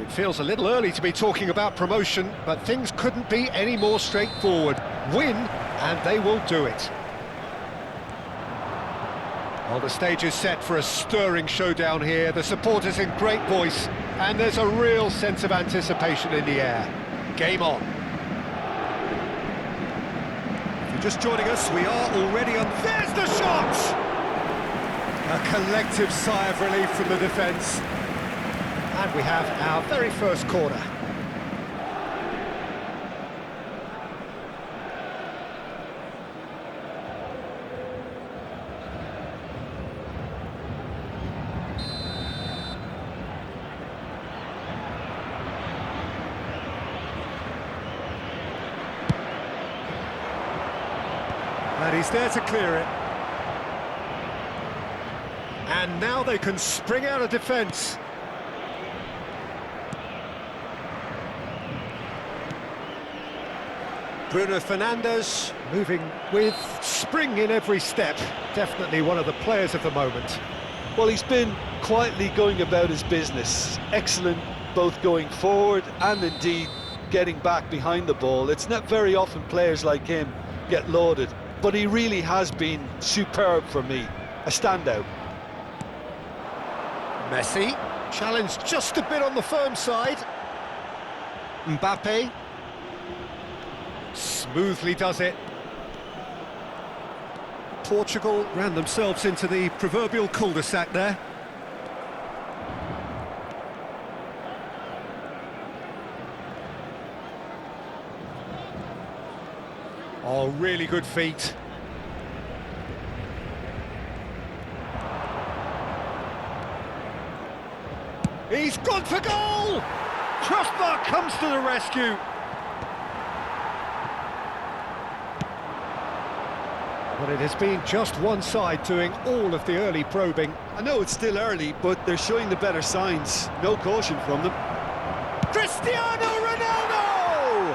It feels a little early to be talking about promotion, but things couldn't be any more straightforward. Win, and they will do it. Well, the stage is set for a stirring showdown here. The supporters in great voice, and there's a real sense of anticipation in the air. Game on. If you're just joining us, we are already on... There's the shot! A collective sigh of relief from the defence. And we have our very first corner. And he's there to clear it. And now they can spring out of defence. Bruno Fernandes moving with spring in every step. Definitely one of the players of the moment. Well, he's been quietly going about his business. Excellent both going forward and indeed getting back behind the ball. It's not very often players like him get lauded, but he really has been superb for me. A standout. Messi, challenged just a bit on the firm side. Mbappe smoothly does it. Portugal ran themselves into the proverbial cul-de-sac there. Oh, really good feet. He's gone for goal! Crossbar comes to the rescue. But it has been just one side doing all of the early probing. I know it's still early, but they're showing the better signs. No caution from them. Cristiano Ronaldo!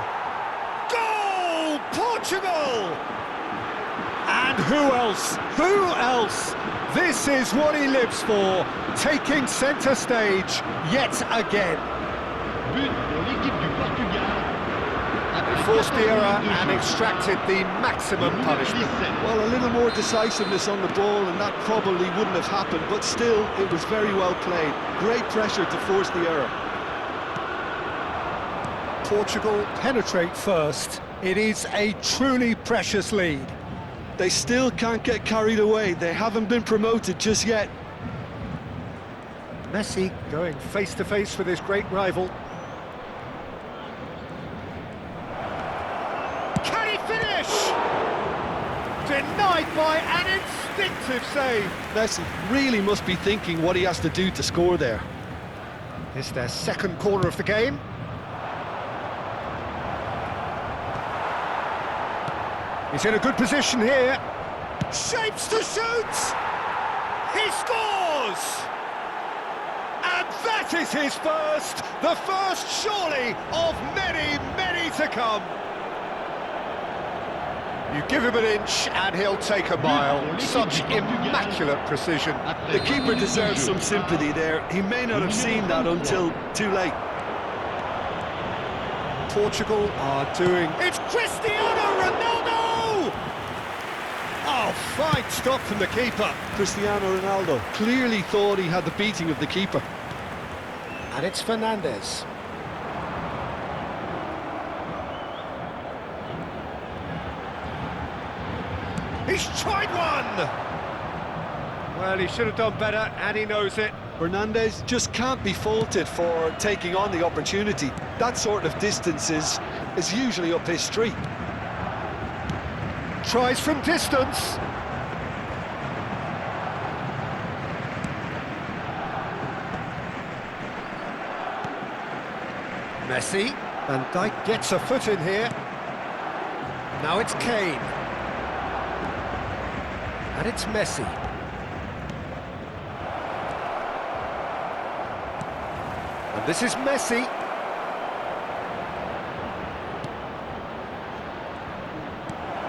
Goal! Portugal! And who else? Who else? This is what he lives for, taking centre stage yet again. They forced the error and extracted the maximum punishment. Well, a little more decisiveness on the ball and that probably wouldn't have happened, but still, it was very well played. Great pressure to force the error. Portugal penetrate first. It is a truly precious lead. They still can't get carried away. They haven't been promoted just yet. Messi going face-to-face with his great rival. Can he finish? Denied by an instinctive save. Messi really must be thinking what he has to do to score there. It's their second corner of the game. He's in a good position here. Shapes to shoot! He scores! And that is his first! The first, surely, of many, many to come. You give him an inch and he'll take a mile. Such immaculate precision. The keeper deserves some sympathy there. He may not have seen that until too late. Portugal are doing... It's Cristiano Ronaldo! Oh, fine stop from the keeper. Cristiano Ronaldo clearly thought he had the beating of the keeper. And it's Fernandes. He's tried one! Well, he should have done better, and he knows it. Fernandes just can't be faulted for taking on the opportunity. That sort of distance is usually up his street. Tries from distance. Messi. Van Dijk gets a foot in here. Now it's Kane. And it's Messi. And this is Messi.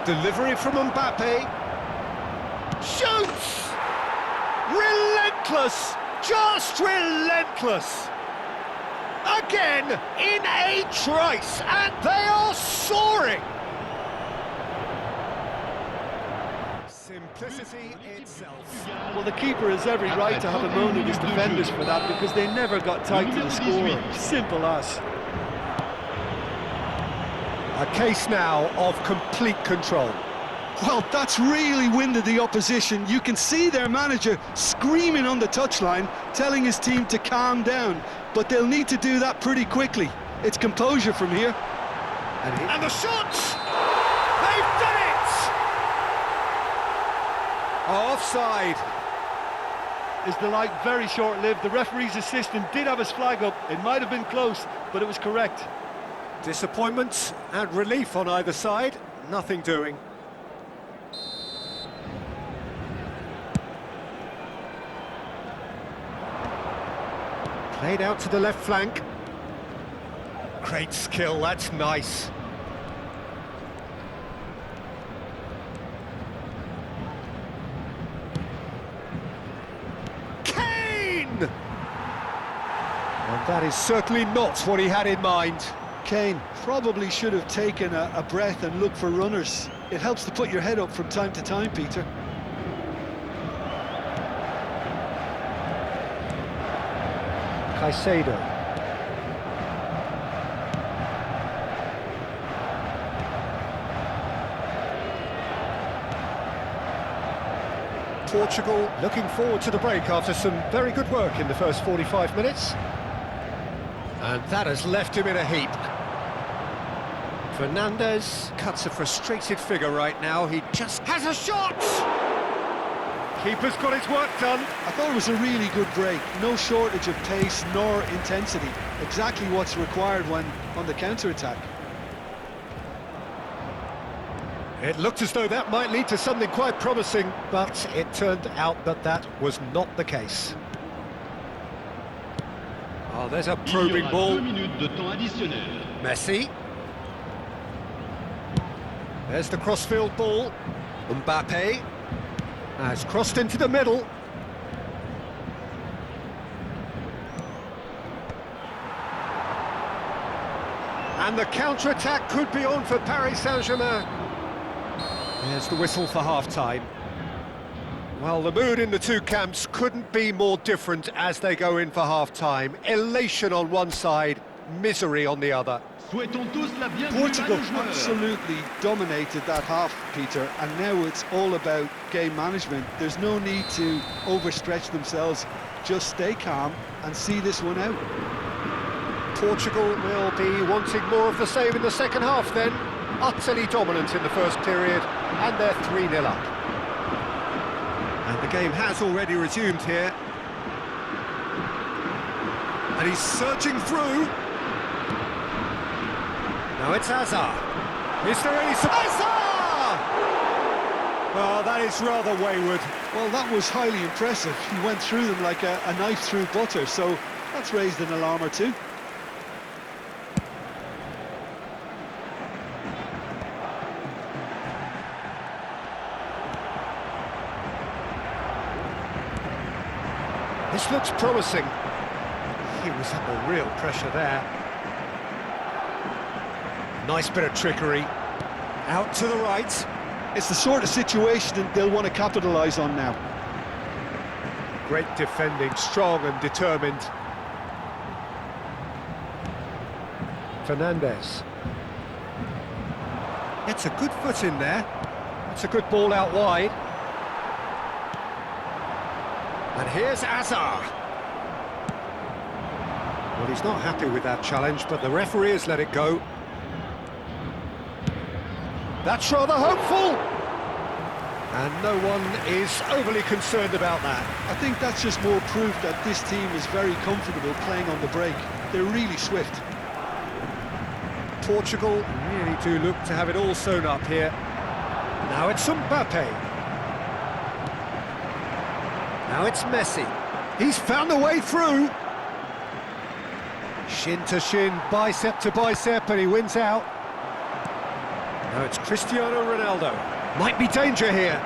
Delivery from Mbappe. Shoots! Relentless! Just relentless! again in a trice, and they are soaring. Simplicity itself. Well, the keeper has every right to have a moan at his defenders for that, because they never got tight to the score. Simple as. A case now of complete control. Well, that's really winded the opposition. You can see their manager screaming on the touchline, telling his team to calm down, but they'll need to do that pretty quickly. It's composure from here. And the shots! They've done it! Offside. Is the light very short-lived? The referee's assistant did have his flag up. It might have been close, but it was correct. Disappointment and relief on either side. Nothing doing. Played out to the left flank. Great skill, that's nice. Kane! And that is certainly not what he had in mind. Kane probably should have taken a breath and looked for runners. It helps to put your head up from time to time, Peter. Caicedo. Portugal looking forward to the break after some very good work in the first 45 minutes. And that has left him in a heap. Fernandes cuts a frustrated figure right now. He just has a shot! Keeper's got his work done. I thought it was a really good break. No shortage of pace nor intensity. Exactly what's required when on the counter-attack. It looked as though that might lead to something quite promising, but it turned out that that was not the case. Oh, there's a probing ball. Messi. There's the crossfield ball. Mbappe has crossed into the middle. And the counter-attack could be on for Paris Saint-Germain. There's the whistle for half-time. Well, the mood in the two camps couldn't be more different as they go in for half-time. Elation on one side, misery on the other. Portugal absolutely dominated that half, Peter, and now it's all about game management. There's no need to overstretch themselves. Just stay calm and see this one out. Portugal will be wanting more of the same in the second half then. Utterly dominant in the first period, and they're 3-0 up. And the game has already resumed here. And he's surging through. Now it's Hazard. Is there any... Hazard! Oh, that is rather wayward. Well, that was highly impressive. He went through them like a knife through butter, so that's raised an alarm or two. This looks promising. He was under real pressure there. Nice bit of trickery. Out to the right. It's the sort of situation that they'll want to capitalise on now. Great defending, strong and determined. Fernandes. It's a good foot in there. It's a good ball out wide. And here's Hazard. Well, he's not happy with that challenge, but the referee has let it go. That's rather hopeful. And no one is overly concerned about that. I think that's just more proof that this team is very comfortable playing on the break. They're really swift. Portugal really do look to have it all sewn up here. Now it's Mbappe. Now it's Messi. He's found a way through. Shin to shin, bicep to bicep, and he wins out. Now it's Cristiano Ronaldo. Might be danger here.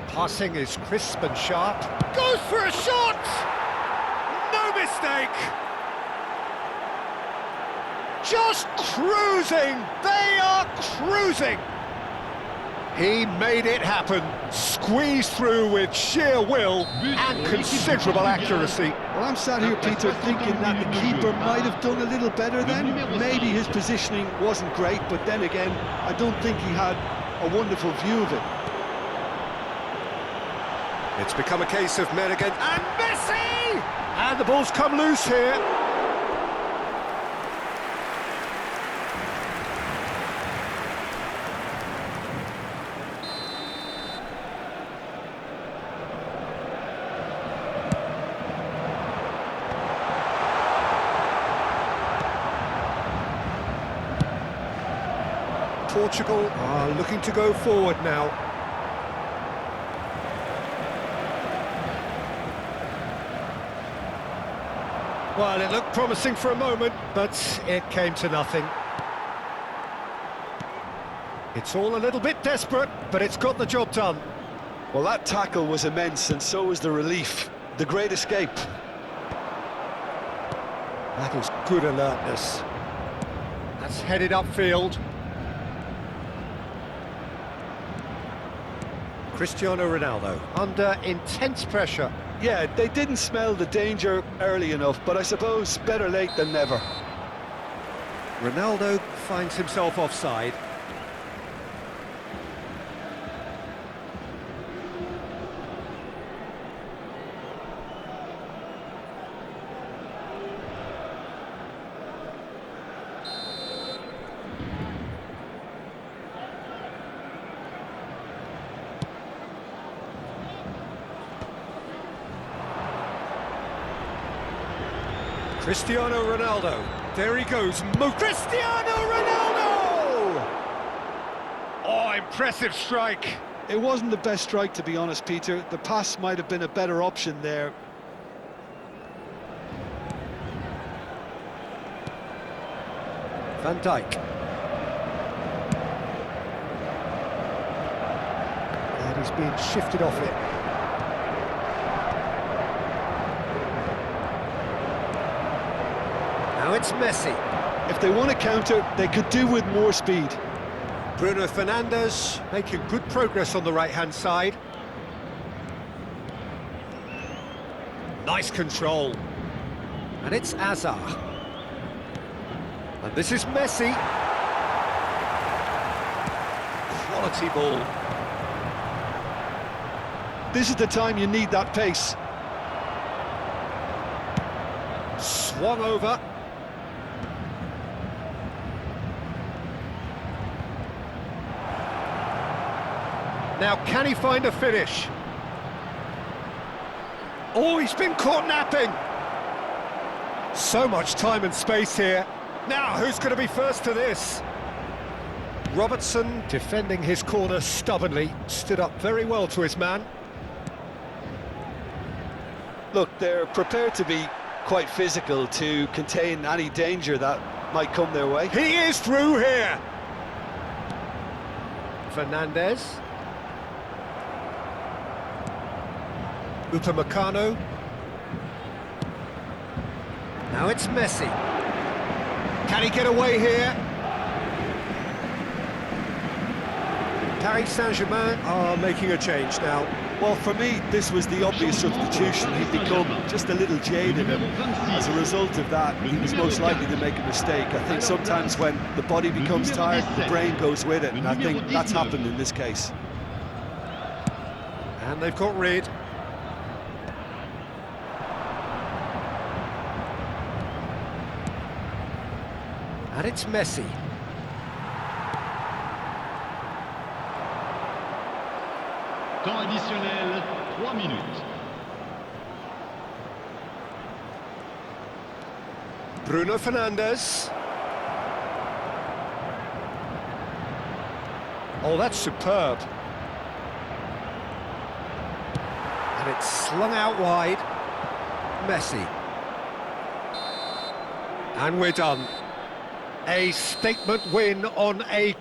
Passing is crisp and sharp. Goes for a shot! No mistake! Just cruising! They are cruising! He made it happen, squeezed through with sheer will and considerable accuracy. Well, I'm sat here, Peter, thinking that the keeper might have done a little better then. Maybe his positioning wasn't great, but then again, I don't think he had a wonderful view of it. It's become a case of men against... And Messi! And the ball's come loose here. Portugal are looking to go forward now. Well, it looked promising for a moment, but it came to nothing. It's all a little bit desperate, but it's got the job done. Well, that tackle was immense, and so was the relief. The great escape. That is good alertness. That's headed upfield. Cristiano Ronaldo under intense pressure. Yeah, they didn't smell the danger early enough, but I suppose better late than never. Ronaldo finds himself offside. Cristiano Ronaldo, there he goes, Cristiano Ronaldo! Oh, impressive strike. It wasn't the best strike, to be honest, Peter. The pass might have been a better option there. Van Dijk. And he's being shifted off it. Now it's Messi. If they want to counter, they could do with more speed. Bruno Fernandes making good progress on the right-hand side. Nice control. And it's Azar. And this is Messi. Quality ball. This is the time you need that pace. Swung over. Now, can he find a finish? Oh, he's been caught napping. So much time and space here. Now, who's going to be first to this? Robertson, defending his corner stubbornly, stood up very well to his man. Look, they're prepared to be quite physical to contain any danger that might come their way. He is through here. Fernandes. Upamecano. Now it's Messi. Can he get away here? Paris Saint-Germain are making a change now. Well, for me, this was the obvious substitution. He'd become just a little jaded, and as a result of that, he was most likely to make a mistake. I think sometimes when the body becomes tired, the brain goes with it, and I think that's happened in this case. And they've got rid. And it's Messi. Temps additionnel, 3 minutes. Bruno Fernandes. Oh, that's superb. And it's slung out wide. Messi. And we're done. A statement win on a